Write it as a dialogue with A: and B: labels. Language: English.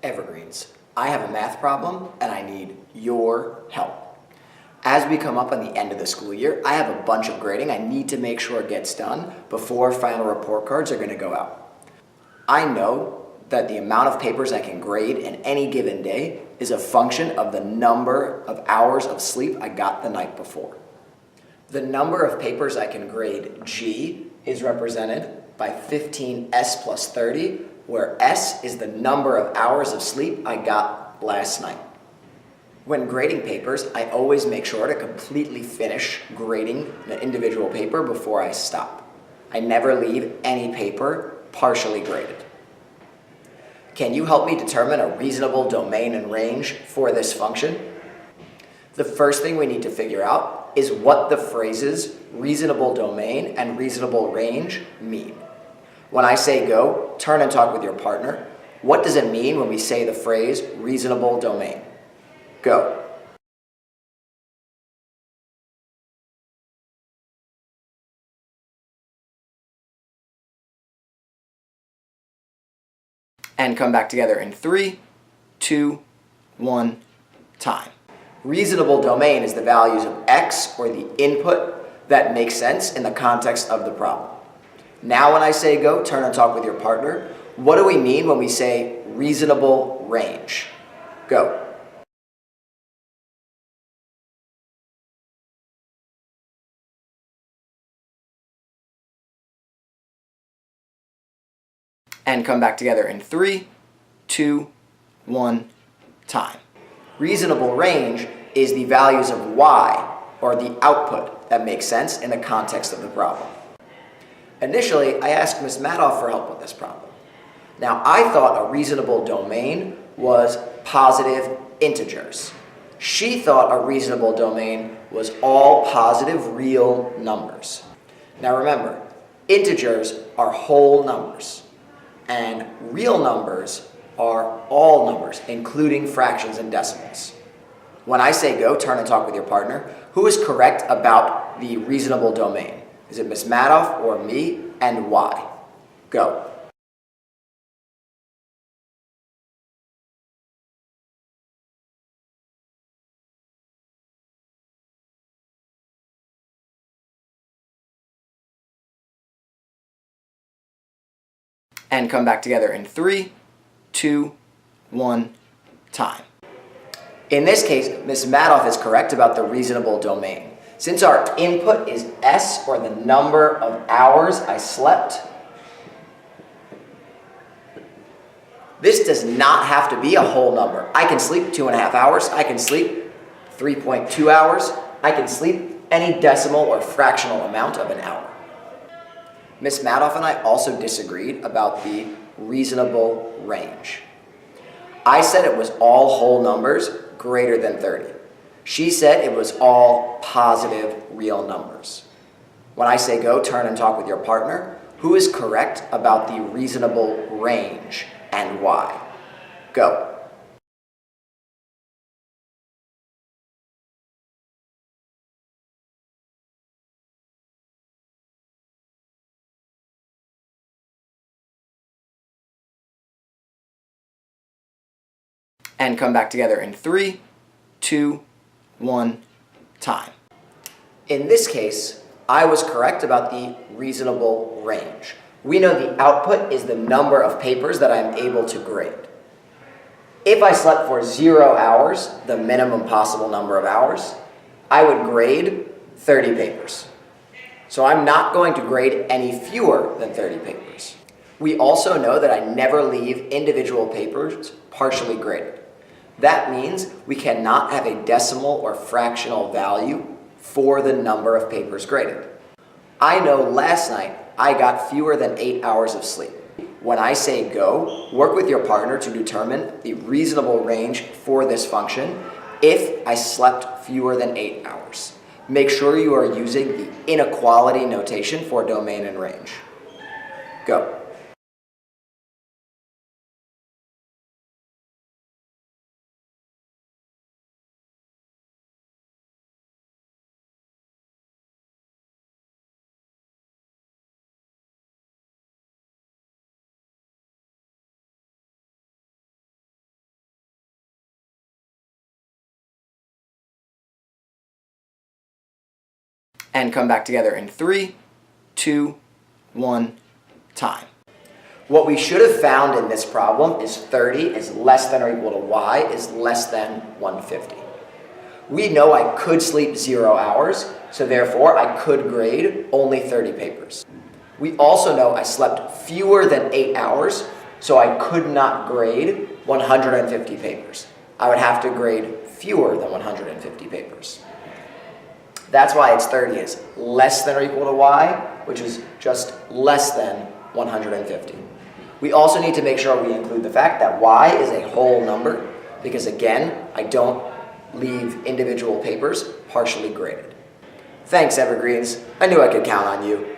A: Evergreens. I have a math problem and I need your help. As we come up on the end of the school year, I have a bunch of grading I need to make sure it gets done before final report cards are going to go out. I know that the amount of papers I can grade in any given day is a function of the number of hours of sleep I got the night before. The number of papers I can grade, G, is represented by 15s plus 30, where S is the number of hours of sleep I got last night. When grading papers, I always make sure to completely finish grading an individual paper before I stop. I never leave any paper partially graded. Can you help me determine a reasonable domain and range for this function? The first thing we need to figure out is what the phrases reasonable domain and reasonable range mean. When I say go, turn and talk with your partner, what does it mean when we say the phrase reasonable domain? Go. And come back together in 3, 2, 1, time. Reasonable domain is the values of x, or the input, that makes sense in the context of the problem. Now when I say go, turn and talk with your partner, what do we mean when we say reasonable range? Go. And come back together in 3, 2, 1, time. Reasonable range is the values of y, or the output, that makes sense in the context of the problem. Initially, I asked Ms. Madoff for help with this problem. Now, I thought a reasonable domain was positive integers. She thought a reasonable domain was all positive real numbers. Now remember, integers are whole numbers, and real numbers are all numbers, including fractions and decimals. When I say go, turn and talk with your partner, who is correct about the reasonable domain? Is it Ms. Madoff or me, and why? Go. And come back together in 3, 2, 1, time. In this case, Ms. Madoff is correct about the reasonable domain. Since our input is S, or the number of hours I slept, this does not have to be a whole number. I can sleep 2.5 hours, I can sleep 3.2 hours, I can sleep any decimal or fractional amount of an hour. Ms. Madoff and I also disagreed about the reasonable range. I said it was all whole numbers greater than 30. She said it was all positive real numbers. When I say go, turn and talk with your partner, who is correct about the reasonable range and why? Go. And come back together in 3, 2, 1, time. In this case, I was correct about the reasonable range. We know the output is the number of papers that I'm able to grade. If I slept for 0 hours, the minimum possible number of hours, I would grade 30 papers. So I'm not going to grade any fewer than 30 papers. We also know that I never leave individual papers partially graded. That means we cannot have a decimal or fractional value for the number of papers graded. I know last night I got fewer than 8 hours of sleep. When I say go, work with your partner to determine the reasonable range for this function if I slept fewer than 8 hours. Make sure you are using the inequality notation for domain and range. Go. and come back together in 3, 2, 1, time. What we should have found in this problem is 30 is less than or equal to y is less than 150. We know I could sleep 0 hours, so therefore I could grade only 30 papers. We also know I slept fewer than 8 hours, so I could not grade 150 papers. I would have to grade fewer than 150 papers. That's why it's 30 is less than or equal to y, which is just less than 150. We also need to make sure we include the fact that y is a whole number, because again, I don't leave individual papers partially graded. Thanks, Evergreens. I knew I could count on you.